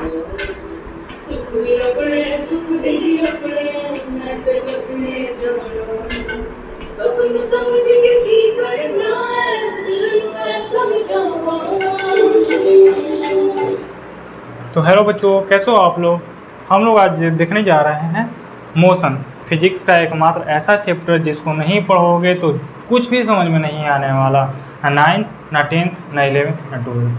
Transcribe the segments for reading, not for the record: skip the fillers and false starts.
सुख भी अपने सुख भी अपने मैं ते बसने जाना सबनु समझ के की करना है दिल में समझावा। तो हेलो बच्चों, कैसे हो आप लोग। हम लोग आज देखने जा रहे हैं मोशन, फिजिक्स का एकमात्र ऐसा चैप्टर जिसको नहीं पढ़ोगे तो कुछ भी समझ में नहीं आने वाला, ना 9th ना 10th ना 11th ना 12th।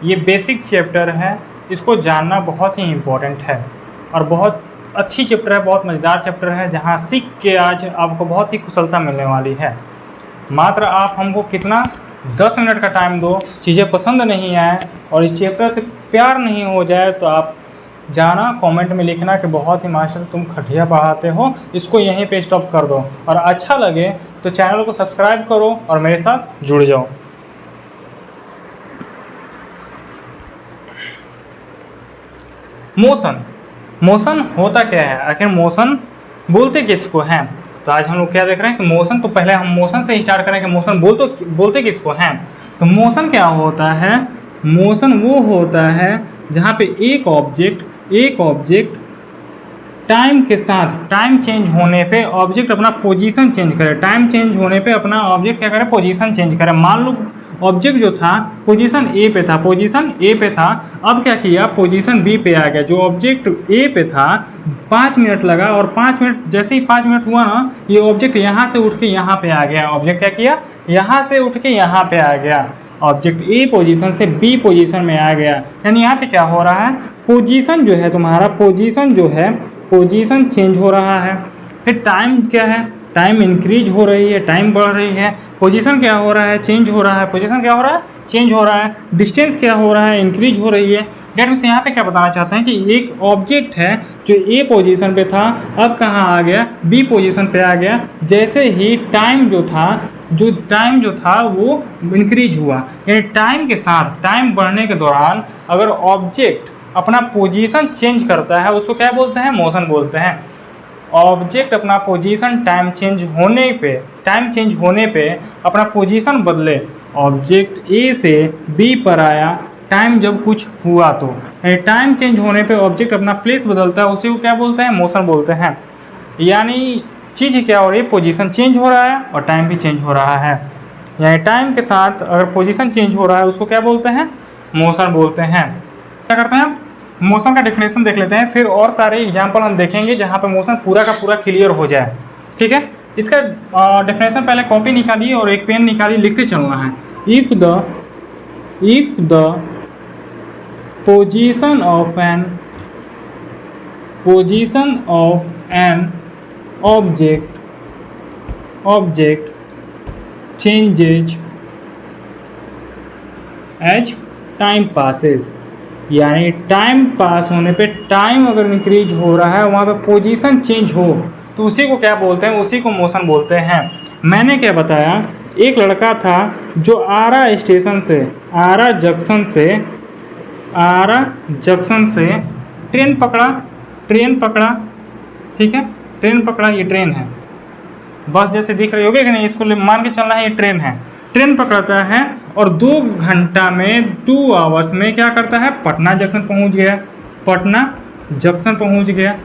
ये बेसिक चैप्टर है, इसको जानना बहुत ही इम्पोर्टेंट है और बहुत अच्छी चैप्टर है, बहुत मज़ेदार चैप्टर है, जहाँ सीख के आज आपको बहुत ही कुशलता मिलने वाली है। मात्र आप हमको कितना 10 मिनट का टाइम दो, चीज़ें पसंद नहीं आए और इस चैप्टर से प्यार नहीं हो जाए तो आप जाना कमेंट में लिखना कि बहुत ही मास्टर तुम खटिया पढ़ाते हो, इसको यहीं पे स्टॉप कर दो। और अच्छा लगे तो चैनल को सब्सक्राइब करो और मेरे साथ जुड़ जाओ। मोशन होता क्या है, आखिर मोशन बोलते किसको हैं। तो आज हम लोग क्या देख रहे हैं कि मोशन, तो पहले हम मोशन से स्टार्ट करें कि मोशन बोलते किसको हैं। तो मोशन क्या होता है, मोशन वो होता है जहाँ पे एक ऑब्जेक्ट टाइम के साथ, टाइम चेंज होने पे ऑब्जेक्ट अपना पोजीशन चेंज करे। टाइम चेंज होने पे अपना ऑब्जेक्ट क्या करे, पोजीशन चेंज करे। मान लो ऑब्जेक्ट जो था पोजीशन ए पे था, अब क्या किया, पोजीशन बी पे आ गया। जो ऑब्जेक्ट ए पे था 5 मिनट लगा और 5 मिनट, जैसे ही 5 मिनट हुआ ना, ये ऑब्जेक्ट यहाँ से उठ के यहाँ पे आ गया। ऑब्जेक्ट क्या किया, यहाँ से उठ के यहाँ पे आ गया। ऑब्जेक्ट ए पोजीशन से बी पोजीशन में आ गया। यानी यहाँ पे क्या हो रहा है, पोजीशन जो है तुम्हारा, पोजीशन चेंज हो रहा है। फिर टाइम क्या है, टाइम इंक्रीज हो रही है, टाइम बढ़ रही है। पोजीशन क्या हो रहा है, चेंज हो रहा है। पोजीशन क्या हो रहा है, चेंज हो रहा है। डिस्टेंस क्या हो रहा है, इंक्रीज हो रही है। डेट मीन्स यहाँ पे क्या बताना चाहते हैं कि एक ऑब्जेक्ट है जो ए पोजीशन पे था, अब कहाँ आ गया, बी पोजीशन पे आ गया। जैसे ही टाइम जो था वो इंक्रीज हुआ। यानी टाइम के साथ, टाइम बढ़ने के दौरान अगर ऑब्जेक्ट अपना पोजीशन चेंज करता है उसको क्या बोलते हैं, मोशन बोलते हैं। ऑब्जेक्ट अपना पोजीशन टाइम चेंज होने पे अपना पोजीशन बदले, ऑब्जेक्ट ए से बी पर आया, टाइम जब कुछ हुआ तो टाइम चेंज होने पे ऑब्जेक्ट अपना प्लेस बदलता है, उसी को क्या बोलते हैं, मोशन बोलते हैं। यानी चीज़ क्या हो रही है, पोजीशन चेंज हो रहा है और टाइम भी चेंज हो रहा है। यानी टाइम के साथ अगर पोजीशन चेंज हो रहा है उसको क्या बोलते हैं, मोशन बोलते हैं। क्या करते हैं, मोशन का डेफिनेशन देख लेते हैं, फिर और सारे एग्जाम्पल हम देखेंगे जहाँ पे मोशन पूरा का पूरा क्लियर हो जाए। ठीक है, इसका डेफिनेशन पहले कॉपी निकालिए और एक पेन निकालिए, लिखते चलना है। If the position of an object changes as time passes, यानी टाइम पास होने पे, टाइम अगर इंक्रीज हो रहा है वहाँ पे पोजीशन चेंज हो तो उसी को क्या बोलते हैं, उसी को मोशन बोलते हैं। मैंने क्या बताया, एक लड़का था जो आरा जंक्शन से ट्रेन पकड़ा। ठीक है, ट्रेन पकड़ा, ये ट्रेन है, बस जैसे दिख रही होगी कि नहीं, इसको मान के चलना है ये ट्रेन है। ट्रेन पकड़ता है और 2 घंटा में, 2 आवर्स में क्या करता है, पटना जंक्शन पहुंच गया।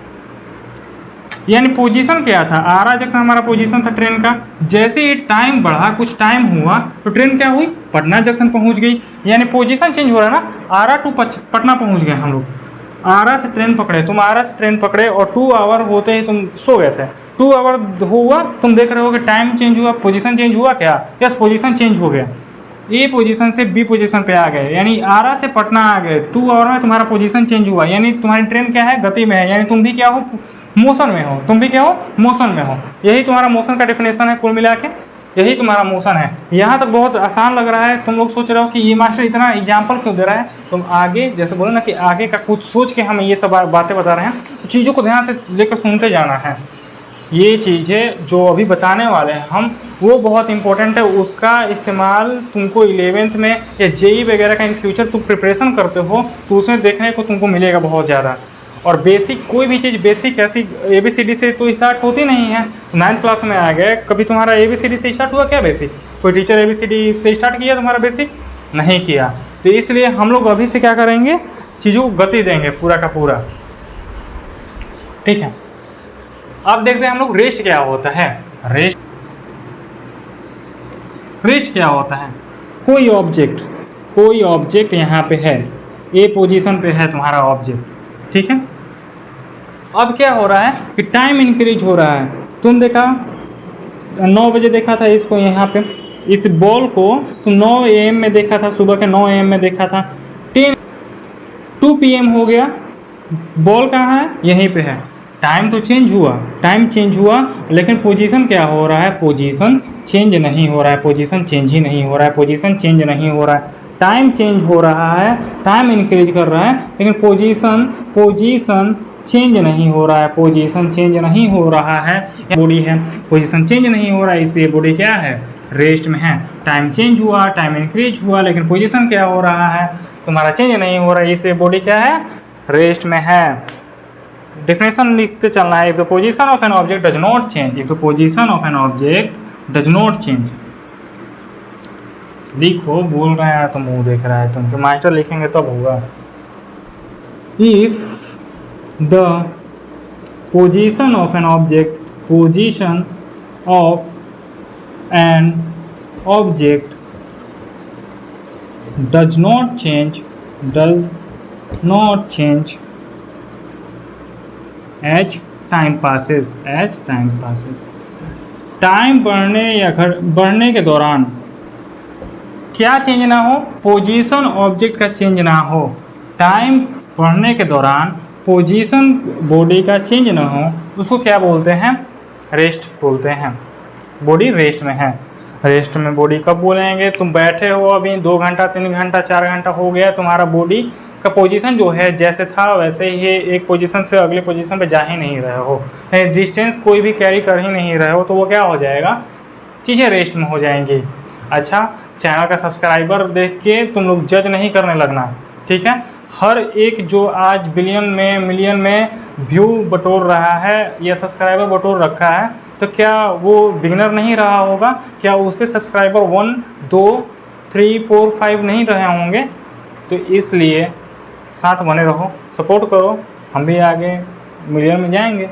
यानी पोजीशन क्या था, आरा जंक्शन हमारा पोजीशन था ट्रेन का। जैसे ही टाइम बढ़ा, कुछ टाइम हुआ तो ट्रेन क्या हुई, पटना जंक्शन पहुंच गई। यानी पोजीशन चेंज हो रहा है ना, आरा टू पटना पहुंच गए हम लोग। आरा से ट्रेन पकड़े और 2 आवर होते ही तुम सो गए थे। 2 आवर हुआ, तुम देख रहे हो कि टाइम चेंज हुआ, पोजीशन चेंज हुआ क्या, यस, पोजीशन चेंज हो गया। ए पोजीशन से बी पोजीशन पे आ गए, यानी आरा से पटना आ गए। 2 आवर में तुम्हारा पोजीशन चेंज हुआ, यानी तुम्हारी ट्रेन क्या है, गति में है। यानी तुम भी क्या हो, मोशन में हो। यही तुम्हारा मोशन का डेफिनेशन है, कुल मिला के यही तुम्हारा मोशन है। यहाँ तक बहुत आसान लग रहा है, तुम लोग सोच रहे हो कि ये मास्टर इतना एग्जाम्पल क्यों दे रहा है। तुम आगे जैसे बोलो ना कि आगे का कुछ सोच के हम ये सब बातें बता रहे हैं, तो चीज़ों को ध्यान से लेकर सुनते जाना है। ये चीज़ें जो अभी बताने वाले हैं हम, वो बहुत इंपॉर्टेंट है। उसका इस्तेमाल तुमको 11th में या जेई वगैरह का इन फ्यूचर तुम प्रिपरेशन करते हो तो उसमें देखने को तुमको मिलेगा बहुत ज़्यादा। और बेसिक, कोई भी चीज़ बेसिक ऐसी ABCD से तो स्टार्ट होती नहीं है। 9th क्लास में आ गए, कभी तुम्हारा ABCD से स्टार्ट हुआ क्या बेसिक? कोई टीचर ABCD से स्टार्ट किया तुम्हारा बेसिक? नहीं किया। तो इसलिए हम लोग अभी से क्या करेंगे, चीज़ों को गति देंगे पूरा का पूरा। ठीक है, अब देखते हैं हम लोग रेस्ट क्या होता है। रेस्ट क्या होता है, कोई ऑब्जेक्ट यहाँ पे है, ए पोजीशन पे है तुम्हारा ऑब्जेक्ट। ठीक है, अब क्या हो रहा है कि टाइम इंक्रीज हो रहा है। तुम देखा 9 बजे देखा था इसको, यहाँ पे इस बॉल को तुम 9 AM में देखा था, सुबह के 9 AM में देखा था। 2 PM हो गया, बॉल कहाँ है, यहीं पे है। टाइम तो चेंज हुआ, लेकिन पोजीशन क्या हो रहा है, पोजीशन चेंज नहीं हो रहा है, पोजीशन चेंज ही नहीं हो रहा है, पोजीशन चेंज नहीं हो रहा है। टाइम चेंज हो रहा है, टाइम इंक्रीज कर रहा है, लेकिन पोजीशन चेंज नहीं हो रहा है, पोजीशन चेंज नहीं हो रहा है। बॉडी है, पोजीशन चेंज नहीं हो रहा है, इसलिए बॉडी क्या है, रेस्ट में है। टाइम चेंज हुआ, टाइम इंक्रीज हुआ, लेकिन पोजीशन क्या हो रहा है, तुम्हारा चेंज नहीं हो रहा है, इसलिए बॉडी क्या है, रेस्ट में है। डेफिनेशन लिखते चलना है। If the position of an object does not change, if the position of an object does not change. लिखो, बोल रहे हैं तो मुंह देख रहा है तुम, तो मास्टर लिखेंगे तब होगा। If the position of an object does not change as time passes, time बढ़ने के दौरान क्या चेंज ना हो, पोजीशन ऑब्जेक्ट का चेंज ना हो। टाइम बढ़ने के दौरान पोजीशन बॉडी का चेंज ना हो, उसको क्या बोलते हैं, रेस्ट बोलते हैं। बॉडी रेस्ट में है। रेस्ट में बॉडी कब बोलेंगे, तुम बैठे हो अभी 2 घंटा 3 घंटा 4 घंटा हो गया, तुम्हारा बॉडी का पोजीशन जो है जैसे था वैसे ही एक पोजीशन से अगले पोजीशन पे जा ही नहीं रहे हो, डिस्टेंस कोई भी कैरी कर ही नहीं रहे हो, तो वो क्या हो जाएगा, चीज़ें रेस्ट में हो जाएंगी। अच्छा, चैनल का सब्सक्राइबर देख के तुम लोग जज नहीं करने लगना, ठीक है। हर एक जो आज बिलियन में मिलियन में व्यू बटोर रहा है या सब्सक्राइबर बटोर रखा है, तो क्या वो बिगिनर नहीं रहा होगा, क्या उसके सब्सक्राइबर 1 2 3 4 5 नहीं रहे होंगे। तो इसलिए साथ बने रहो, सपोर्ट करो, हम भी आगे मिलियन में जाएंगे।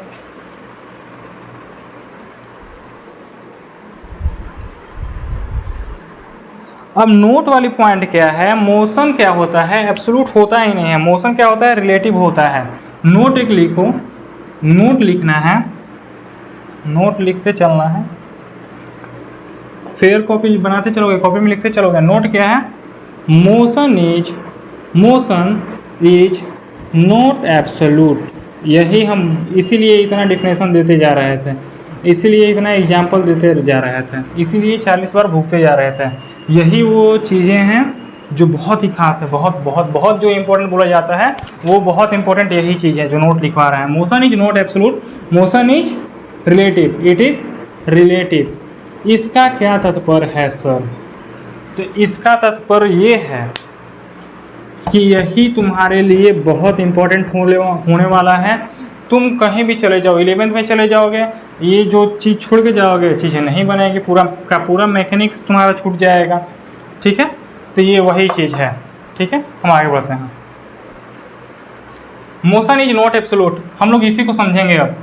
अब नोट वाली पॉइंट क्या है, मोशन क्या होता है, एब्सोल्यूट होता ही नहीं है। मोशन क्या होता है, रिलेटिव होता है। नोट एक लिखो, नोट लिखना है, नोट लिखते चलना है, फेयर कॉपी बनाते चलोगे, कॉपी में लिखते चलोगे। नोट क्या है, मोशन इज नॉट एब्सोल्यूट। यही हम इसीलिए इतना डिफिनेशन देते जा रहे थे, इसीलिए इतना एग्जाम्पल देते जा रहे थे, इसीलिए 40 बार भूखते जा रहे थे। यही वो चीज़ें हैं जो बहुत ही खास है, बहुत जो इंपॉर्टेंट बोला जाता है वो बहुत इंपॉर्टेंट यही चीज़ है जो नोट लिखवा रहा है। Motion is not absolute, motion is relative, it is relative. इसका क्या तात्पर्य है सर, तो इसका तात्पर्य ये है कि यही तुम्हारे लिए बहुत इम्पोर्टेंट होने वाला है। तुम कहीं भी चले जाओ, 11th में चले जाओगे, ये जो चीज़ छोड़ के जाओगे चीज़ें नहीं बनेगी, पूरा का पूरा मैकेनिक्स तुम्हारा छूट जाएगा, ठीक है। तो ये वही चीज़ है, ठीक है। हम आगे बढ़ते हैं। मोशन इज नॉट एब्सोल्यूट, हम लोग इसी को समझेंगे अब,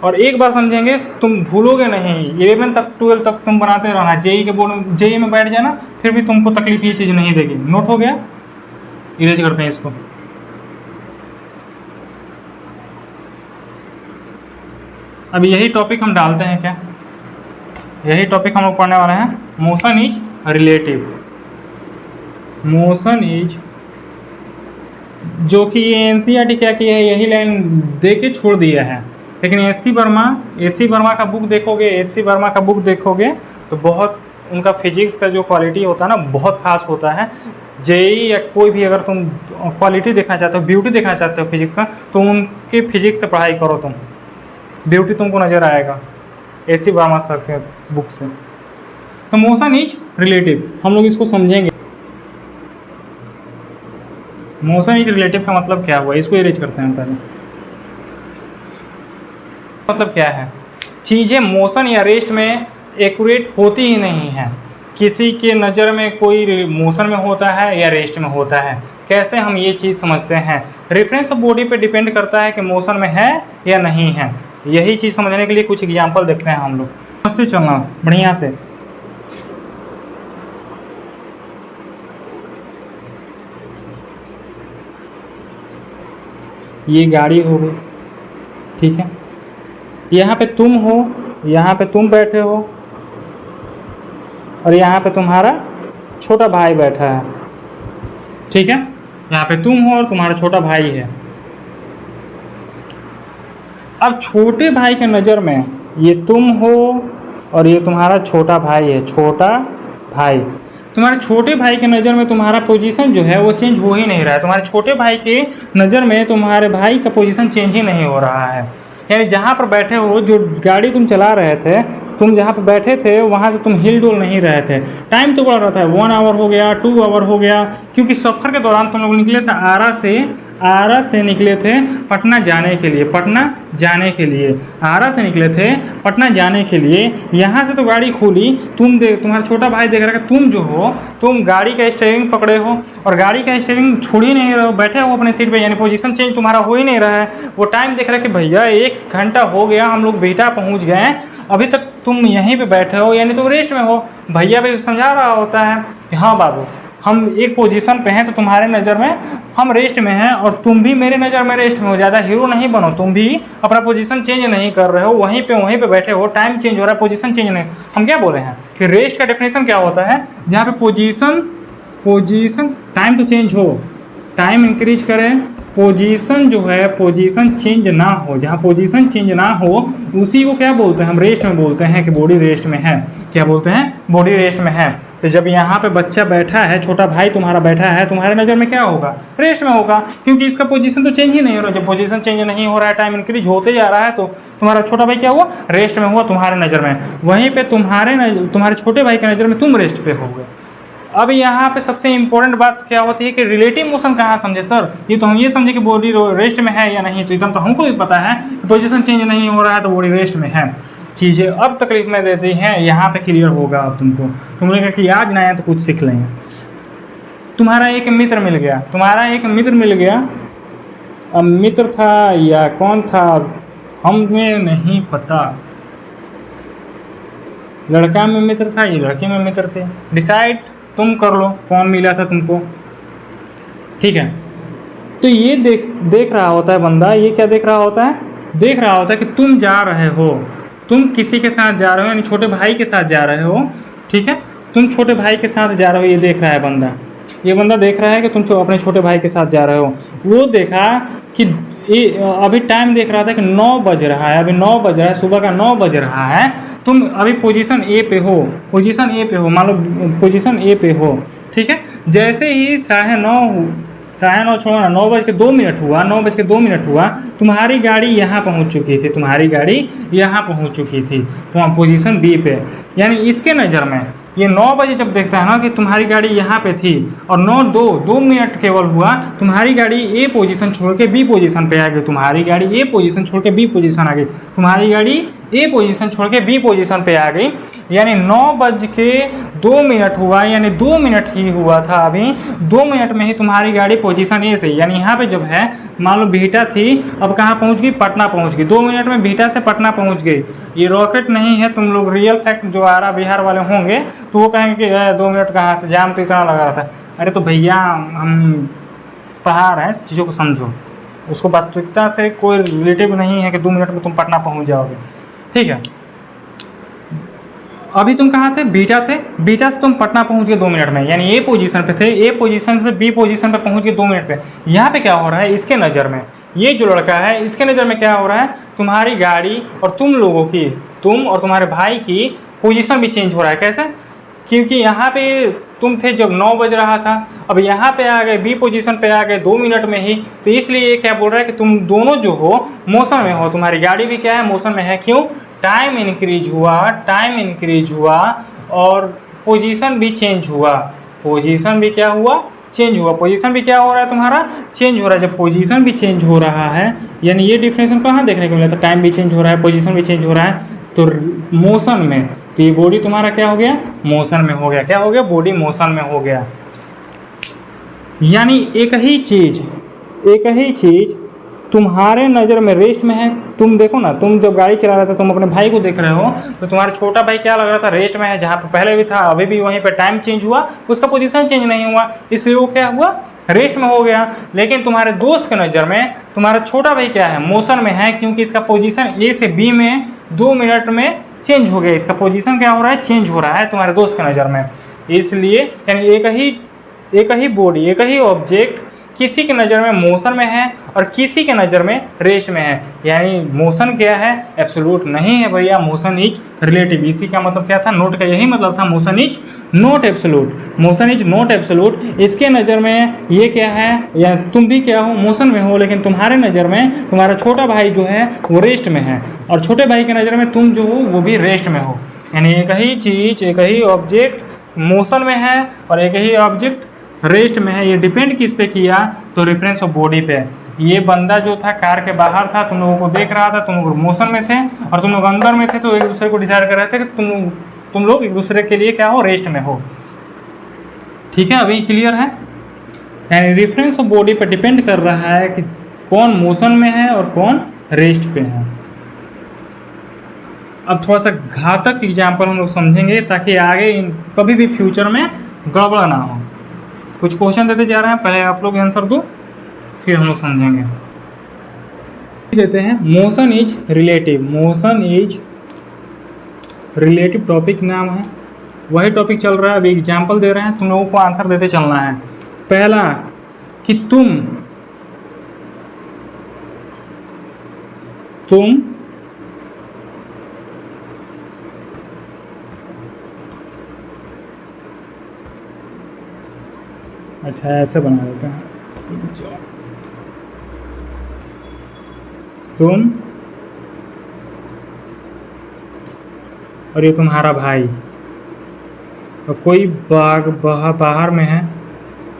और एक बार समझेंगे तुम भूलोगे नहीं। 11 तक 12 तक तुम बनाते रहना, जेई के बोर्ड जेई में बैठ जाना, फिर भी तुमको तकलीफ ये चीज़ नहीं देगी। नोट हो गया, इरेज करते हैं इसको। अब यही टॉपिक हम डालते हैं क्या, यही टॉपिक हम लोग पढ़ने वाले हैं। Motion is relative, motion is, जो कि ये एनसीईआरटी क्या किया है, यही लाइन दे के छोड़ दिया है। लेकिन एसी वर्मा का बुक देखोगे तो बहुत उनका फिजिक्स का जो क्वालिटी होता है ना बहुत खास होता है। जेई या कोई भी अगर तुम क्वालिटी देखना चाहते हो, ब्यूटी देखना चाहते हो फिजिक्स का, तो उनके फिजिक्स से पढ़ाई करो, तुम ब्यूटी तुमको नज़र आएगा एसी वर्मा सर के बुक से। तो मोशन इज रिलेटिव, हम लोग इसको समझेंगे। मोशन इज रिलेटिव का मतलब क्या हुआ, इसको इरेज करते हैं पहले। मतलब क्या है, चीज़ें मोशन या रेस्ट में एक्यूरेट होती ही नहीं है। किसी के नज़र में कोई मोशन में होता है या रेस्ट में होता है, कैसे हम ये चीज़ समझते हैं? रेफरेंस ऑफ बॉडी पे डिपेंड करता है कि मोशन में है या नहीं है। यही चीज़ समझने के लिए कुछ एग्जांपल देखते हैं हम लोग। समझते चलना बढ़िया से। ये गाड़ी हो गई, ठीक है। यहाँ पे तुम हो, यहाँ पे तुम बैठे हो, और यहाँ पे तुम्हारा छोटा भाई बैठा है, ठीक है। यहाँ पे तुम हो और तुम्हारा छोटा भाई है। अब छोटे भाई के नज़र में ये तुम हो और ये तुम्हारा छोटा भाई है, छोटा भाई। तुम्हारे छोटे भाई के नज़र में तुम्हारा पोजीशन जो है वो चेंज हो ही नहीं रहा है। तुम्हारे छोटे भाई के नज़र में तुम्हारे भाई का पोजीशन चेंज ही नहीं हो रहा है। यानी जहाँ पर बैठे हो, जो गाड़ी तुम चला रहे थे, तुम जहाँ पर बैठे थे वहाँ से तुम हिल डुल नहीं रहे थे। टाइम तो बढ़ रहा था, 1 आवर हो गया, 2 आवर हो गया, क्योंकि सफ़र के दौरान तुम लोग निकले थे आरा से निकले थे पटना जाने के लिए, पटना जाने के लिए आरा से निकले थे पटना जाने के लिए। यहाँ से तो गाड़ी खुली, तुम्हारा छोटा भाई देख रहा है कि तुम जो हो, तुम गाड़ी का स्टीयरिंग पकड़े हो और गाड़ी का स्टीयरिंग छोड़ ही नहीं रहे हो, बैठे हो अपने सीट पे, यानी पोजीशन चेंज तुम्हारा हो ही नहीं रहा है। वो टाइम देख रहा है कि भैया 1 घंटा हो गया, हम लोग बिहटा पहुँच गए हैं, अभी तक तुम यहीं पे बैठे हो, यानी तुम रेस्ट में हो। भैया भी समझा रहा होता है कि हाँ बाबू, हम एक पोजीशन पे हैं, तो तुम्हारे नज़र में हम रेस्ट में हैं और तुम भी मेरे नज़र में रेस्ट में हो। ज़्यादा हीरो नहीं बनो, तुम भी अपना पोजीशन चेंज नहीं कर रहे हो, वहीं पे बैठे हो, टाइम चेंज हो रहा है, पोजीशन चेंज नहीं। हम क्या बोल रहे हैं कि रेस्ट का डेफिनेशन क्या होता है? जहाँ पे पोजीशन टाइम तो चेंज हो, टाइम इंक्रीज करें, पोजीशन जो है पोजीशन चेंज ना हो। जहाँ पोजीशन चेंज ना हो उसी को क्या बोलते हैं? हम रेस्ट में बोलते हैं कि बॉडी रेस्ट में है। क्या बोलते हैं? बॉडी रेस्ट में है। तो जब यहाँ पे बच्चा बैठा है, छोटा भाई तुम्हारा बैठा है, तुम्हारे नज़र में क्या होगा? रेस्ट में होगा, क्योंकि इसका पोजीशन तो चेंज ही नहीं हो रहा। जब पोजीशन चेंज नहीं हो रहा है, टाइम इंक्रीज होते जा रहा है, तो तुम्हारा छोटा भाई क्या हुआ? रेस्ट में हुआ तुम्हारे नज़र में। वहीं पर तुम्हारे छोटे भाई के नज़र में तुम रेस्ट पे हो गए। अब यहाँ पे सबसे इंपॉर्टेंट बात क्या होती है कि रिलेटिव मोशन कहाँ समझे सर? ये तो हम ये समझे कि बॉडी रेस्ट में है या नहीं, तो इतना तो हमको भी पता है कि पोजीशन चेंज नहीं हो रहा है तो बॉडी रेस्ट में है। चीज़ें अब तकलीफ में देती हैं, यहाँ पे क्लियर होगा। अब तुम लोग कि आज ना आए तो कुछ सीख लेंगे। तुम्हारा एक मित्र मिल गया, अब मित्र था या कौन था हमें नहीं पता, लड़का में मित्र था या लड़की में मित्र थे, डिसाइड तुम कर लो कौन मिला था तुमको, ठीक है। तो ये देख रहा होता है बंदा, ये क्या देख रहा होता है? देख रहा होता है कि तुम जा रहे हो, तुम किसी के साथ जा रहे हो, यानी छोटे भाई के साथ जा रहे हो, ठीक है। तुम छोटे भाई के साथ जा रहे हो, ये देख रहा है बंदा। ये बंदा देख रहा है कि तुम अपने छोटे भाई के साथ जा रहे हो। वो देखा कि अभी टाइम देख रहा था कि 9 बज रहा है, अभी 9 बज रहा है, सुबह का 9 बज रहा है। तुम अभी पोजीशन ए पे हो, मान लो पोजीशन ए पे हो, ठीक है। जैसे ही 9:30 छोड़ो ना, 9:02 हुआ, 9:02 हुआ, तुम्हारी गाड़ी यहाँ पहुँच चुकी थी, तो वहाँ पोजीशन बी पे। यानी इसके नज़र में ये 9 बजे जब देखता है ना कि तुम्हारी गाड़ी यहाँ पे थी और 2 मिनट केवल हुआ, तुम्हारी गाड़ी ए पोजीशन छोड़ के बी पोजीशन पे आ गई, तुम्हारी गाड़ी ए पोजीशन छोड़ के बी पोजीशन आ गई, तुम्हारी गाड़ी ए पोजीशन छोड़ के बी पोजीशन पे आ गई। यानी 9:02 हुआ, यानी 2 मिनट ही हुआ था अभी, 2 मिनट में ही तुम्हारी गाड़ी पोजीशन ए से, यानी यहाँ पे जब है मान लो बिहटा थी, अब कहाँ पहुँच गई? पटना पहुँच गई। 2 मिनट में बिहटा से पटना पहुँच गई। ये रॉकेट नहीं है, तुम लोग रियल फैक्ट जो आरा बिहार वाले होंगे तो वो कहेंगे कि 2 मिनट कहाँ से, जाम तो इतना लगा रहा था। अरे तो भैया हम पढ़ा रहे हैं, चीज़ों को समझो, उसको वास्तविकता से कोई रिलेटिव नहीं है कि 2 मिनट में तुम पटना पहुँच जाओगे, ठीक है। अभी तुम कहाँ थे? बीटा थे, बीटा से तुम पटना पहुँच गए 2 मिनट में, यानी ए पोजीशन पे थे, ए पोजीशन से बी पोजीशन पे पहुँच गए 2 मिनट पे। यहाँ पे क्या हो रहा है? इसके नज़र में, ये जो लड़का है इसके नज़र में क्या हो रहा है? तुम्हारी गाड़ी और तुम लोगों की, तुम और तुम्हारे भाई की पोजीशन भी चेंज हो रहा है। कैसे? क्योंकि यहाँ पे तुम थे जब 9 बज रहा था, अब यहाँ पे आ गए, बी पोजीशन पे आ गए 2 मिनट में ही, तो इसलिए ये क्या बोल रहा है कि तुम दोनों जो हो मोशन में हो, तुम्हारी गाड़ी भी क्या है? मोशन में है। क्यों? टाइम इंक्रीज हुआ और पोजीशन भी चेंज हुआ, पोजीशन भी क्या हुआ? चेंज हुआ। पोजीशन भी क्या हो रहा है? तुम्हारा चेंज हो रहा है। जब पोजीशन भी चेंज हो रहा है, यानी ये डिफरेंस कहाँ देखने को मिला था? टाइम भी चेंज हो रहा है, पोजीशन भी चेंज हो रहा है, तो मोशन में तो ये बॉडी तुम्हारा क्या हो गया, मोशन में हो गया। क्या हो गया, बॉडी मोशन में हो गया। यानी एक ही चीज तुम्हारे नज़र में रेस्ट में है। तुम देखो ना, तुम जब गाड़ी चला रहे थे, तुम अपने भाई को देख रहे हो, तो तुम्हारा छोटा भाई क्या लग रहा था, रेस्ट में है, जहाँ पे पहले भी था अभी भी वहीं पे। टाइम चेंज हुआ, उसका पोजीशन चेंज नहीं हुआ, इसलिए वो क्या हुआ, रेस्ट में हो गया। लेकिन तुम्हारे दोस्त के नज़र में तुम्हारा छोटा भाई क्या है, मोशन में है, क्योंकि इसका पोजीशन ए से बी में 2 मिनट में चेंज हो गया। इसका पोजीशन क्या हो रहा है, चेंज हो रहा है तुम्हारे दोस्त के नज़र में। इसलिए यानी एक ही बॉडी, एक ही ऑब्जेक्ट किसी की नज़र में मोशन में है और किसी के नज़र में रेस्ट में है। यानी मोशन क्या है, एब्सोल्यूट नहीं है भैया, मोशन इज रिलेटिव। इसी का मतलब क्या था, नोट का यही मतलब था, motion is not absolute, motion is not absolute. इसके नज़र में ये क्या है, या तुम भी क्या हो, मोशन में हो, लेकिन तुम्हारे नज़र में तुम्हारा छोटा भाई जो है वो रेस्ट में है, और छोटे भाई की नज़र में तुम जो हो वो भी रेस्ट में हो। यानी एक ही चीज़, एक ही ऑब्जेक्ट मोशन में है और एक ही ऑब्जेक्ट रेस्ट में है। ये डिपेंड किस पे किया, तो रेफरेंस ऑफ बॉडी पे। ये बंदा जो था कार के बाहर था, तुम लोगों को देख रहा था, तुम लोग मोशन में थे और तुम लोग अंदर में थे, तो एक दूसरे को डिसाइड कर रहे थे कि तुम लोग एक दूसरे के लिए क्या हो, रेस्ट में हो। ठीक है, अभी क्लियर है। यानी रेफरेंस ऑफ बॉडी पर डिपेंड कर रहा है कि कौन मोशन में है और कौन रेस्ट पे है। अब थोड़ा सा घातक एग्जाम्पल हम लोग समझेंगे, ताकि आगे कभी भी फ्यूचर में गड़बड़ ना हो। कुछ क्वेश्चन देते जा रहे हैं, पहले आप लोग आंसर दो, फिर हम लोग समझेंगे। देते हैं, motion is relative. Motion is relative topic नाम है, वही टॉपिक चल रहा है। अभी एग्जाम्पल दे रहे हैं, तुम लोगों को आंसर देते चलना है। पहला कि तुम अच्छा ऐसे बना देते हैं, तुम और ये तुम्हारा भाई, और कोई बाहर में है,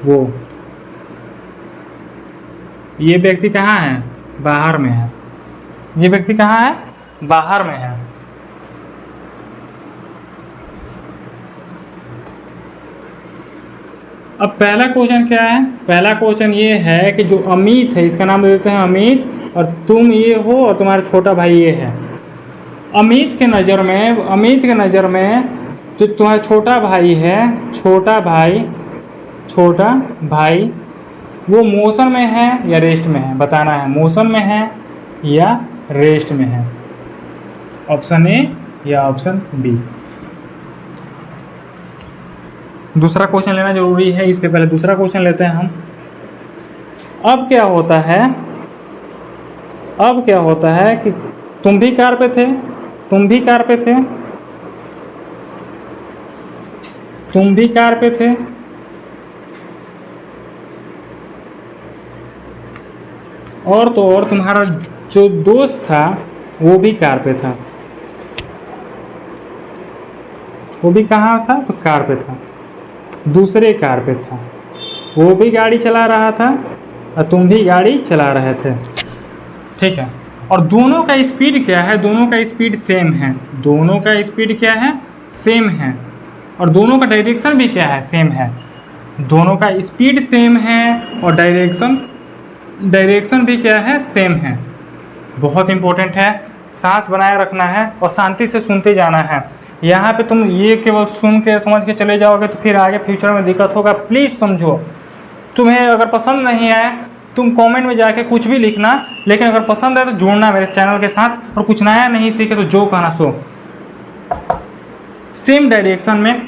वो ये व्यक्ति कहाँ है, बाहर में है। ये व्यक्ति कहाँ है, बाहर में है। अब पहला क्वेश्चन क्या है, पहला क्वेश्चन ये है कि जो अमित है, इसका नाम दे देते हैं अमित, और तुम ये हो और तुम्हारा छोटा भाई ये है। अमित के नज़र में जो तुम्हारा छोटा भाई है, छोटा भाई वो मोशन में है या रेस्ट में है, बताना है, मोशन में है या रेस्ट में है। ऑप्शन ए या ऑप्शन बी। दूसरा क्वेश्चन लेना जरूरी है, इसके पहले दूसरा क्वेश्चन लेते हैं हम। अब क्या होता है कि तुम भी कार पे थे, और तो और तुम्हारा जो दोस्त था वो भी कार पे था। वो भी कहाँ था, तो कार पे था, दूसरे कार पे था। वो भी गाड़ी चला रहा था और तुम भी गाड़ी चला रहे थे। ठीक है, और दोनों का स्पीड क्या है, दोनों का स्पीड सेम है। दोनों का स्पीड क्या है, सेम है, और दोनों का डायरेक्शन भी क्या है, सेम है। दोनों का स्पीड सेम है और डायरेक्शन भी क्या है, सेम है। बहुत इंपॉर्टेंट है, सांस बनाए रखना है और शांति से सुनते जाना है। यहाँ पे तुम ये केवल सुन के समझ के चले जाओगे तो फिर आगे फ्यूचर में दिक्कत होगा। प्लीज़ समझो। तुम्हें अगर पसंद नहीं आए, तुम कमेंट में जाके कुछ भी लिखना, लेकिन अगर पसंद आए तो जुड़ना मेरे चैनल के साथ, और कुछ नया नहीं सीखे तो जो कहना सो। सेम डायरेक्शन में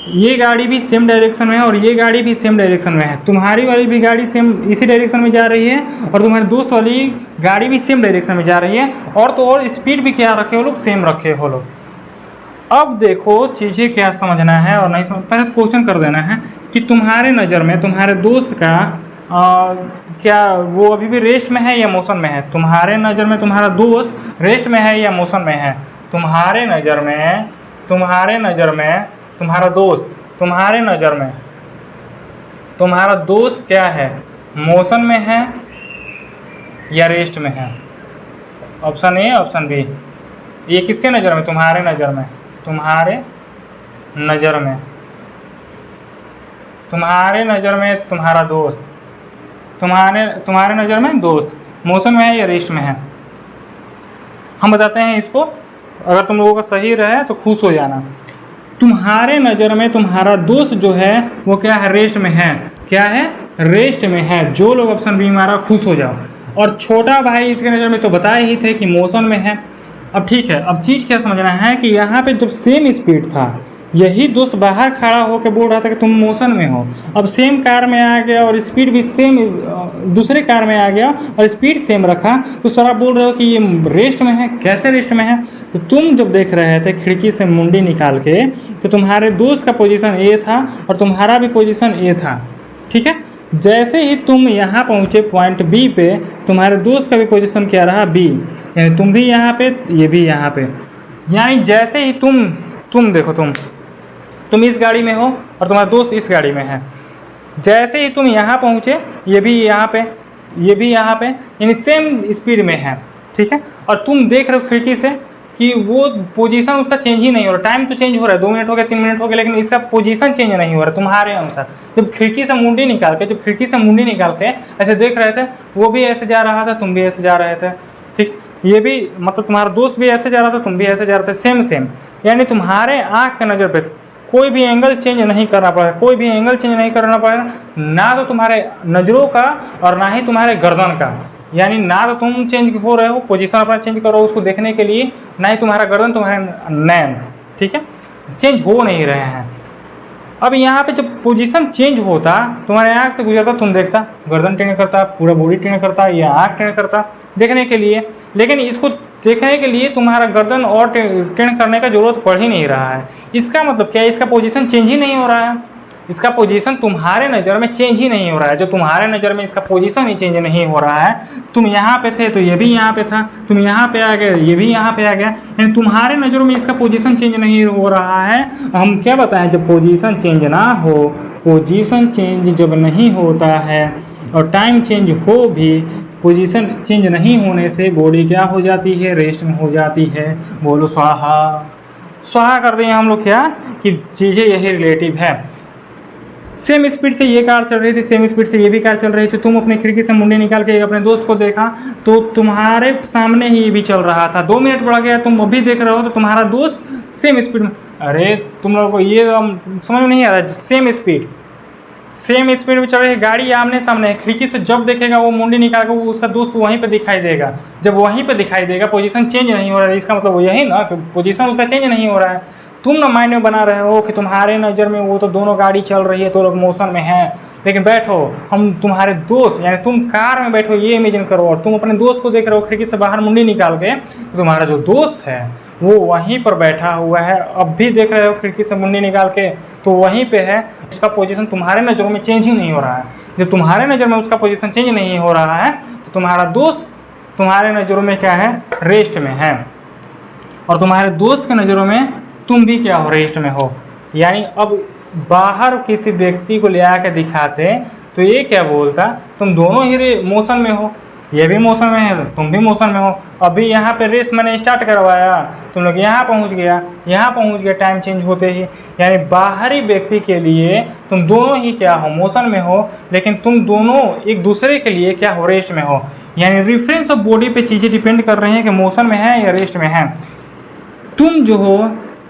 ये गाड़ी भी सेम डायरेक्शन में है और ये गाड़ी भी सेम डायरेक्शन में है। तुम्हारी वाली भी गाड़ी सेम इसी डायरेक्शन में जा रही है और तुम्हारे दोस्त वाली गाड़ी भी सेम डायरेक्शन में जा रही है, और तो और स्पीड भी क्या रखे हो लोग, सेम रखे हो लोग। अब देखो चीज़ें क्या समझना है और नहीं समझ, पहले तो क्वेश्चन कर देना है कि तुम्हारे नज़र में तुम्हारे दोस्त का क्या वो अभी भी रेस्ट में है या मोशन में है। तुम्हारे नज़र में तुम्हारा दोस्त रेस्ट में है या मोशन में है। तुम्हारे नज़र में तुम्हारा दोस्त, तुम्हारा दोस्त क्या है, मोशन में है या रेस्ट में है। Option A, option B. ये किसके नज़र में, तुम्हारे नज़र में। तुम्हारे नज़र में, तुम्हारे नज़र में तुम्हारा दोस्त, तुम्हारे नज़र में दोस्त मोशन में है या रेस्ट में है। हम बताते हैं इसको, अगर तुम लोगों का सही रहे तो खुश हो जाना। तुम्हारे नज़र में तुम्हारा दोस्त जो है वो क्या है, रेस्ट में है। क्या है, रेस्ट में है। जो लोग ऑप्शन बी मारा खुश हो जाओ। और छोटा भाई इसके नज़र में तो बताए ही थे कि मोशन में है। अब ठीक है, अब चीज़ क्या समझना है कि यहाँ पे जब सेम स्पीड था, यही दोस्त बाहर खड़ा होकर बोल रहा था कि तुम मोशन में हो। अब सेम कार में आ गया और स्पीड भी सेम, दूसरे कार में आ गया और स्पीड सेम रखा, तो सर आप बोल रहे हो कि ये रेस्ट में है। कैसे रेस्ट में है? तो तुम जब देख रहे थे खिड़की से मुंडी निकाल के, तो तुम्हारे दोस्त का पोजीशन ए था और तुम्हारा भी पोजीशन ए था। ठीक है, जैसे ही तुम यहाँ पहुँचे पॉइंट बी पे, तुम्हारे दोस्त का भी पोजीशन क्या रहा, बी। यानी तुम भी यहाँ पे, ये भी यहाँ पे। यानी जैसे ही तुम देखो, तुम इस गाड़ी में हो और तुम्हारा दोस्त इस गाड़ी में है। जैसे ही तुम यहाँ पहुँचे, ये भी यहाँ पे, ये भी यहाँ पे, यानी सेम स्पीड में है। ठीक है, और तुम देख रहे हो खिड़की से कि वो पोजीशन उसका चेंज ही नहीं हो रहा। टाइम तो चेंज हो रहा है, 2 मिनट हो गया, 3 मिनट हो गया, लेकिन इसका पोजीशन चेंज नहीं हो रहा तुम्हारे अनुसार। जब खिड़की से मुंडी निकाल के ऐसे देख रहे थे, वो भी ऐसे जा रहा था, तुम भी ऐसे जा रहे थे। ठीक, ये भी मतलब तुम्हारा दोस्त भी ऐसे जा रहा था, तुम भी ऐसे जा रहे थे, सेम। यानी तुम्हारे आँख के नज़र पे कोई भी एंगल चेंज नहीं करना पड़ेगा, कोई भी एंगल चेंज नहीं करना पड़ेगा, ना तो तुम्हारे नज़रों का और ना ही तुम्हारे गर्दन का। यानी ना तो तुम चेंज हो रहे हो, पोजीशन अपना चेंज करो उसको देखने के लिए, ना ही तुम्हारा गर्दन, तुम्हारे नैन, ठीक है, चेंज हो नहीं रहे हैं। अब यहाँ पे जब पोजीशन चेंज होता, तुम्हारे आँख से गुजरता, तुम देखता गर्दन टेढ़ करता, पूरा बॉडी टेढ़ करता या आँख टेढ़ करता देखने के लिए। लेकिन इसको देखने के लिए तुम्हारा गर्दन और टेढ़ करने का जरूरत पड़ ही नहीं रहा है। इसका मतलब क्या है, इसका पोजीशन चेंज ही नहीं हो रहा है। इसका पोजीशन तुम्हारे नज़र में चेंज ही नहीं हो रहा है। जो तुम्हारे नज़र में इसका पोजीशन ही चेंज नहीं हो रहा है, तुम यहाँ पे थे तो ये भी यहाँ पे था, तुम यहाँ पे आ गए, ये भी यहाँ पे आ गया, यानी तुम्हारे नज़रों में इसका पोजीशन चेंज नहीं हो रहा है। हम क्या बताएं, जब पोजीशन चेंज ना हो, पोजीशन चेंज जब नहीं होता है और टाइम चेंज हो भी, पोजीशन चेंज नहीं होने से बॉडी क्या हो जाती है, रेस्ट में हो जाती है। बोलो स्वाहा। स्वाहा कर दें हम लोग क्या कि चीज़ें यही रिलेटिव है। सेम स्पीड से ये कार चल रही थी, सेम स्पीड से ये भी कार चल रही थी। तुम अपनी खिड़की से मुंडी निकाल के अपने दोस्त को देखा तो तुम्हारे सामने ही ये भी चल रहा था। 2 मिनट बढ़ गया, तुम अभी देख रहे हो तो तुम्हारा दोस्त सेम स्पीड में। अरे तुम लोगों को ये समझ में नहीं आ रहा, सेम स्पीड में चल रही है, गाड़ी आमने सामने है। खिड़की से जब देखेगा वो मुंडी निकाल के, वो उसका दोस्त वहीं पे दिखाई देगा। जब वहीं पे दिखाई देगा, पोजीशन चेंज नहीं हो रहा है, इसका मतलब वो यही ना कि पोजीशन उसका चेंज नहीं हो रहा है। तुम ना माइंड में बना रहे हो कि तुम्हारे नज़र में वो तो दोनों गाड़ी चल रही है, तो लोग मोशन में हैं। लेकिन बैठो, हम तुम्हारे दोस्त, यानी तुम कार में बैठो, ये इमेजिन करो, और तुम अपने दोस्त को देख रहे हो खिड़की से बाहर मुंडी निकाल के, तो तुम्हारा जो दोस्त है वो वहीं पर बैठा हुआ है। अब भी देख रहे हो खिड़की से मुंडी निकाल के, तो वहीं पे है। उसका पोजीशन तुम्हारे नज़रों में चेंज ही नहीं हो रहा है। जब तुम्हारे नज़र में उसका पोजीशन चेंज नहीं हो रहा है, तो तुम्हारा दोस्त तुम्हारे नज़रों में क्या है, रेस्ट में है। और तुम्हारे दोस्त के नज़रों में तुम भी क्या हो, रेस्ट में हो। यानी अब बाहर किसी व्यक्ति को ले आकर दिखाते तो ये क्या बोलता, तुम दोनों ही मोशन में हो, ये भी मोशन में है, तुम भी मोशन में हो। अभी यहाँ पे रेस मैंने स्टार्ट करवाया, तुम लोग यहाँ पहुँच गया टाइम चेंज होते ही। यानी बाहरी व्यक्ति के लिए तुम दोनों ही क्या हो, मोशन में हो, लेकिन तुम दोनों एक दूसरे के लिए क्या हो, रेस्ट में हो। यानी रेफरेंस ऑफ बॉडी पे चीज़ें डिपेंड कर रही हैं कि मोशन में है या रेस्ट में है। तुम जो हो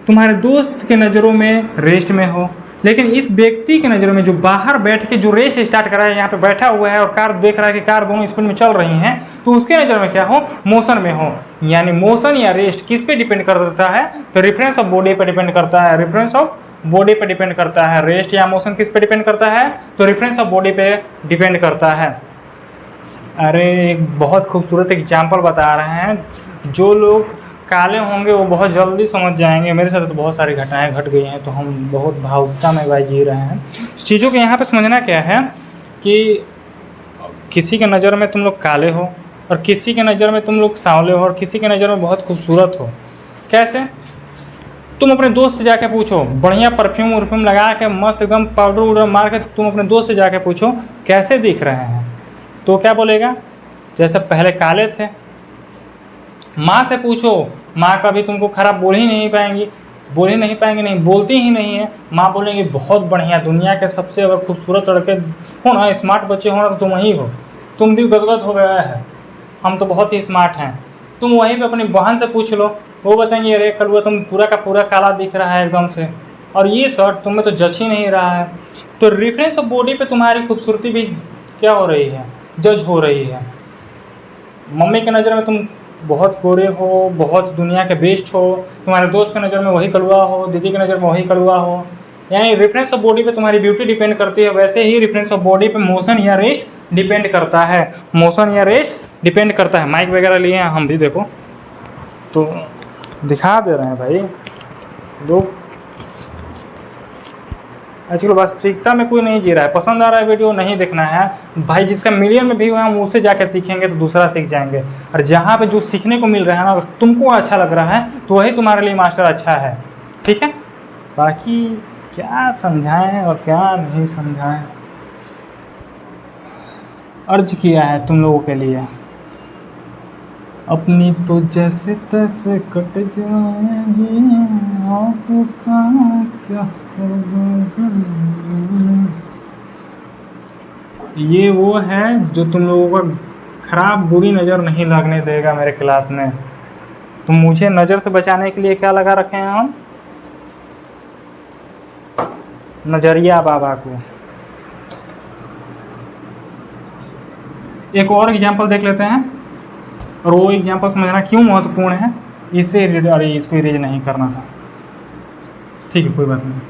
तुम्हारे दोस्त के नज़रों में रेस्ट में हो, लेकिन इस व्यक्ति के नज़रों में जो बाहर बैठ के जो रेस स्टार्ट करा है, यहाँ पे बैठा हुआ है और कार देख रहा है कि कार दोनों स्पीड में चल रही हैं, तो उसके नज़र में क्या हो, मोशन में हो। यानी मोशन या रेस्ट किस पे डिपेंड करता है, तो रेफरेंस ऑफ बॉडी पे डिपेंड करता है। रेफरेंस ऑफ बॉडी पे डिपेंड करता है। रेस्ट या मोशन किस पे डिपेंड करता है, तो रेफरेंस ऑफ बॉडी पे डिपेंड करता है। अरे एक बहुत खूबसूरत एग्जाम्पल बता रहे हैं। जो लोग काले होंगे वो बहुत जल्दी समझ जाएंगे। मेरे साथ तो बहुत सारी घटनाएं घट गई हैं, तो हम बहुत भावुकता में भाई जी रहे हैं। चीज़ों को यहाँ पे समझना क्या है कि किसी के नज़र में तुम लोग काले हो और किसी के नज़र में तुम लोग सांवले हो और किसी के नज़र में बहुत खूबसूरत हो। कैसे? तुम अपने दोस्त से जाके पूछो, बढ़िया परफ्यूम वर्फ्यूम लगा के मस्त एकदम पाउडर वाउडर मार के तुम अपने दोस्त से जाके पूछो कैसे दिख रहे हैं, तो क्या बोलेगा, जैसे पहले काले थे। माँ से पूछो, माँ कभी तुमको खराब बोल ही नहीं पाएंगी। बोल ही नहीं पाएंगे, नहीं बोलती ही नहीं है। माँ बोलेंगे बहुत बढ़िया, दुनिया के सबसे अगर खूबसूरत लड़के हो ना, स्मार्ट बच्चे हो ना, तो तुम ही हो, तुम भी गदगद हो गया है, हम तो बहुत ही स्मार्ट हैं। तुम वहीं पे अपनी बहन से पूछ लो, वो बताएंगे अरे कलुआ तुम पूरा का पूरा काला दिख रहा है एकदम से, और ये शर्ट तुम्हें तो जच ही नहीं रहा है। तो रेफरेंस ऑफ बॉडी पे तुम्हारी खूबसूरती भी क्या हो रही है, जज हो रही है। मम्मी की नज़र में तुम बहुत गोरे हो, बहुत दुनिया के बेस्ट हो, तुम्हारे दोस्त की नज़र में वही कलुआ हो, दीदी की नज़र में वही कलुआ हो। यानी रेफरेंस ऑफ बॉडी पे तुम्हारी ब्यूटी डिपेंड करती है, वैसे ही रेफरेंस ऑफ बॉडी पे मोशन या रेस्ट डिपेंड करता है, मोशन या रेस्ट डिपेंड करता है। माइक वगैरह लिए हैं हम भी, देखो तो दिखा दे रहे हैं भाई लोग। आजकल वास्तविकता में कोई नहीं जी रहा है। पसंद आ रहा है वीडियो, नहीं देखना है भाई, जिसका मिलियन में व्यू है हम उससे जाके सीखेंगे तो दूसरा सीख जाएंगे। और जहाँ पे जो सीखने को मिल रहा है ना, अगर तुमको अच्छा लग रहा है तो वही तुम्हारे लिए मास्टर अच्छा है, ठीक है। बाकी क्या समझाएं और क्या नहीं समझाएं, अर्ज किया है तुम लोगों के लिए। अपनी तो जैसे तैसे कट जाएगी, आपका क्या होगा। ये वो है जो तुम लोगों को खराब बुरी नज़र नहीं लगने देगा मेरे क्लास में। तो मुझे नज़र से बचाने के लिए क्या लगा रखे हैं हम, नजरिया बाबा को। एक और एग्जाम्पल देख लेते हैं, और वो एग्जाम्पल समझना क्यों महत्वपूर्ण है। इसे अरे इसको इरेज नहीं करना था, ठीक है कोई बात नहीं।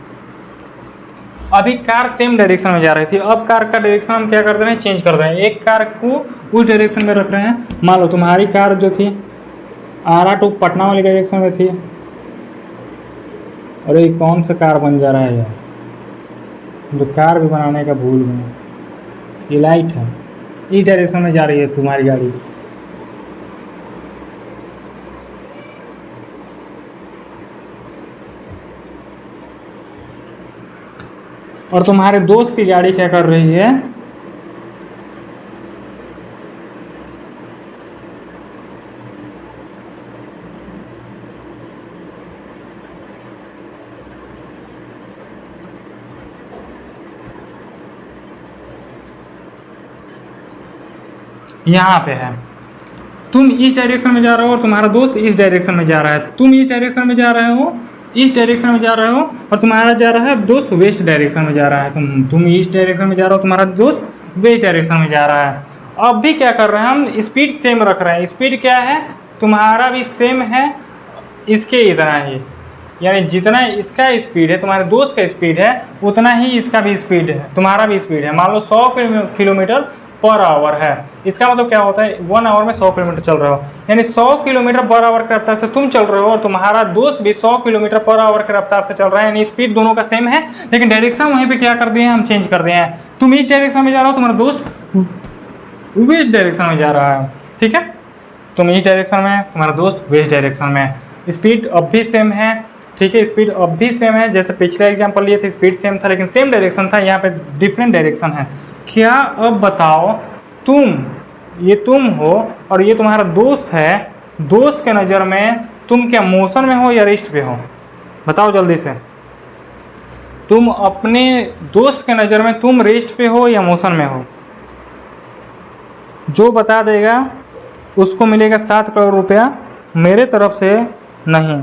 अभी कार सेम डायरेक्शन में जा रही थी, अब कार का डायरेक्शन हम क्या कर रहे हैं, चेंज कर रहे हैं। एक कार को उस डायरेक्शन में रख रहे हैं। मान लो तुम्हारी कार जो थी आरा टू पटना वाली डायरेक्शन में थी। अरे कौन सा कार बन जा रहा है यार, जो कार भी बनाने का भूल गए। ये लाइट है, इस डायरेक्शन में जा रही है तुम्हारी गाड़ी। और तुम्हारे दोस्त की गाड़ी क्या कर रही है, यहाँ पे है। तुम इस डायरेक्शन में जा रहे हो और तुम्हारा दोस्त इस डायरेक्शन में जा रहा है। तुम इस डायरेक्शन में जा रहे हो, इस डायरेक्शन में जा रहे हो, और तुम्हारा जा रहा है दोस्त वेस्ट डायरेक्शन में जा रहा है। तुम इस डायरेक्शन में जा रहे हो, तुम्हारा दोस्त वेस्ट डायरेक्शन में जा रहा है। अब भी क्या कर रहे हैं हम, स्पीड सेम रख रहे हैं। स्पीड क्या है, तुम्हारा भी सेम है, इसके इतना ही, यानी जितना इसका स्पीड है, तुम्हारे दोस्त का स्पीड है, उतना ही इसका भी स्पीड है, तुम्हारा भी स्पीड है। मान लो 100 किलोमीटर पर आवर है। इसका मतलब क्या होता है, 1 आवर में 100 किलोमीटर चल रहे हो, यानी 100 किलोमीटर पर आवर की रफ्तार से तुम चल रहे हो और तुम्हारा दोस्त भी 100 किलोमीटर पर आवर की रफ्तार से चल रहा है। यानी स्पीड दोनों का सेम है, लेकिन डायरेक्शन वहीं पे क्या कर दिए हैं, हम चेंज कर दिए हैं। तुम इस डायरेक्शन में जा रहे हो, तुम्हारा दोस्त वेस्ट डायरेक्शन में जा रहा है, ठीक है। तुम इस डायरेक्शन में, तुम्हारा दोस्त वेस्ट डायरेक्शन में। स्पीड अब भी सेम है, ठीक है, स्पीड अब भी सेम है। जैसे पिछले एग्जाम्पल लिए थे, स्पीड सेम था लेकिन सेम डायरेक्शन था, यहाँ पे डिफरेंट डायरेक्शन है। क्या अब बताओ, ये तुम हो और ये तुम्हारा दोस्त है, दोस्त के नज़र में तुम क्या मोशन में हो या रेस्ट पे हो, बताओ जल्दी से। तुम अपने दोस्त के नज़र में तुम रेस्ट पे हो या मोशन में हो, जो बता देगा उसको मिलेगा 7 करोड़ रुपया। मेरे तरफ से नहीं,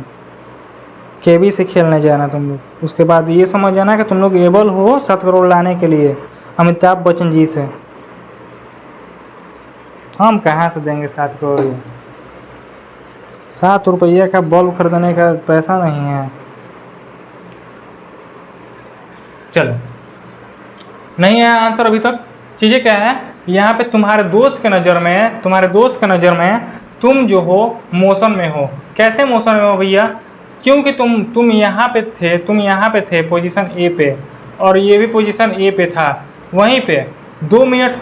केबी से खेलने जाना तुम लोग। उसके बाद ये समझ जाना कि तुम लोग एबल हो 7 करोड़ लाने के लिए अमिताभ बच्चन जी से। हम कहाँ से देंगे 7 करोड़, 7 रुपये का बल्ब खरीदने का पैसा नहीं है। चलो, नहीं है आंसर अभी तक। चीज़ें क्या है, यहाँ पे तुम्हारे दोस्त के नज़र में तुम जो हो मोशन में हो। कैसे मोशन में हो भैया, क्योंकि तुम यहाँ पे थे पोजीशन ए पे, और ये भी पोजीशन ए पे था। वहीं पे 2 मिनट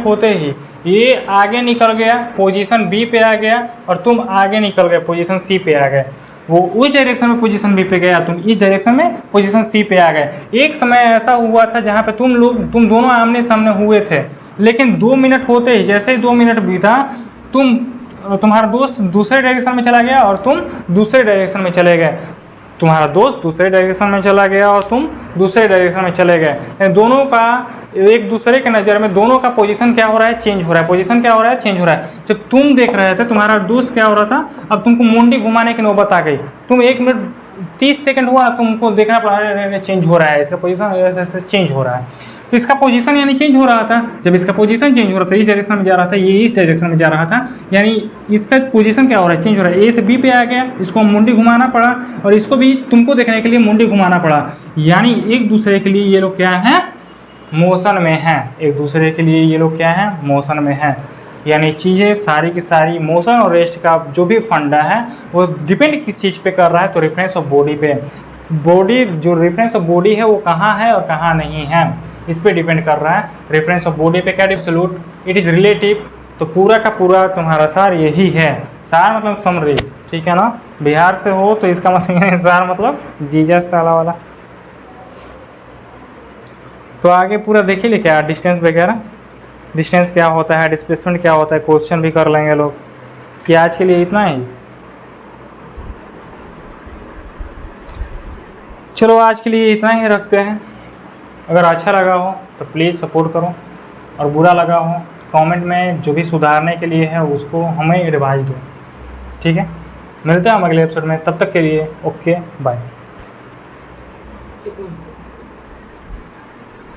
होते ही ये आगे निकल गया, पोजीशन बी पे आ गया, और तुम आगे निकल गए, पोजीशन सी पे आ गए। वो उस डायरेक्शन में पोजीशन बी पे गया, तुम इस डायरेक्शन में पोजीशन सी पे आ गए। एक समय ऐसा हुआ था जहाँ पे तुम दोनों आमने सामने हुए थे, लेकिन 2 मिनट होते ही, जैसे ही 2 मिनट बीता, तुम्हारा दोस्त दूसरे डायरेक्शन में चला गया और तुम दूसरे डायरेक्शन में चले गए। तुम्हारा दोस्त दूसरे डायरेक्शन में चला गया और तुम दूसरे डायरेक्शन में चले गए, दोनों का एक दूसरे के नज़र में दोनों का पोजीशन क्या हो रहा है, चेंज हो रहा है। पोजीशन क्या हो रहा है, चेंज हो रहा है। जब तुम देख रहे थे तुम्हारा दोस्त क्या हो रहा था, अब तुमको मुंडी घुमाने की नौबत आ गई। तुम 1 मिनट 30 सेकंड हुआ, तुमको देखना पड़ा चेंज हो रहा है, इसका पोजीशन ऐसे चेंज हो रहा है। तो इसका पोजीशन यानी चेंज हो रहा था। जब इसका पोजीशन चेंज हो रहा था, इस डायरेक्शन में जा रहा था, ये इस डायरेक्शन में जा रहा था, यानी इसका पोजीशन क्या हो रहा है, चेंज हो रहा है। ए से बी पे आ गया, इसको मुंडी घुमाना पड़ा और इसको भी तुमको देखने के लिए मुंडी घुमाना पड़ा। यानी एक दूसरे के लिए ये लोग क्या है, मोशन में है। एक दूसरे के लिए ये लोग क्या है, मोशन में है। यानी चीज़ें सारी की सारी मोशन और रेस्ट का जो भी फंडा है वो डिपेंड किस चीज़ पे कर रहा है, तो रेफरेंस ऑफ बॉडी पे। बॉडी जो रेफरेंस ऑफ बॉडी है वो कहाँ है और कहाँ नहीं है, इस पे डिपेंड कर रहा है। रेफरेंस ऑफ बॉडी पे क्या एब्सोल्यूट, इट इज़ रिलेटिव। तो पूरा का पूरा तुम्हारा सार यही है। सार मतलब समरी, ठीक है ना। बिहार से हो तो इसका मतलब सार मतलब जीजस साला वाला। तो आगे पूरा देख ही ले क्या डिस्टेंस वगैरह, डिस्टेंस क्या होता है, डिस्प्लेसमेंट क्या होता है, क्वेश्चन भी कर लेंगे लोग। कि आज के लिए इतना ही। चलो आज के लिए इतना ही रखते हैं। अगर अच्छा लगा हो तो प्लीज़ सपोर्ट करो, और बुरा लगा हो कमेंट में जो भी सुधारने के लिए है उसको हमें एडवाइस दो, ठीक है। मिलते हैं हम अगले एपिसोड में, तब तक के लिए ओके बाय।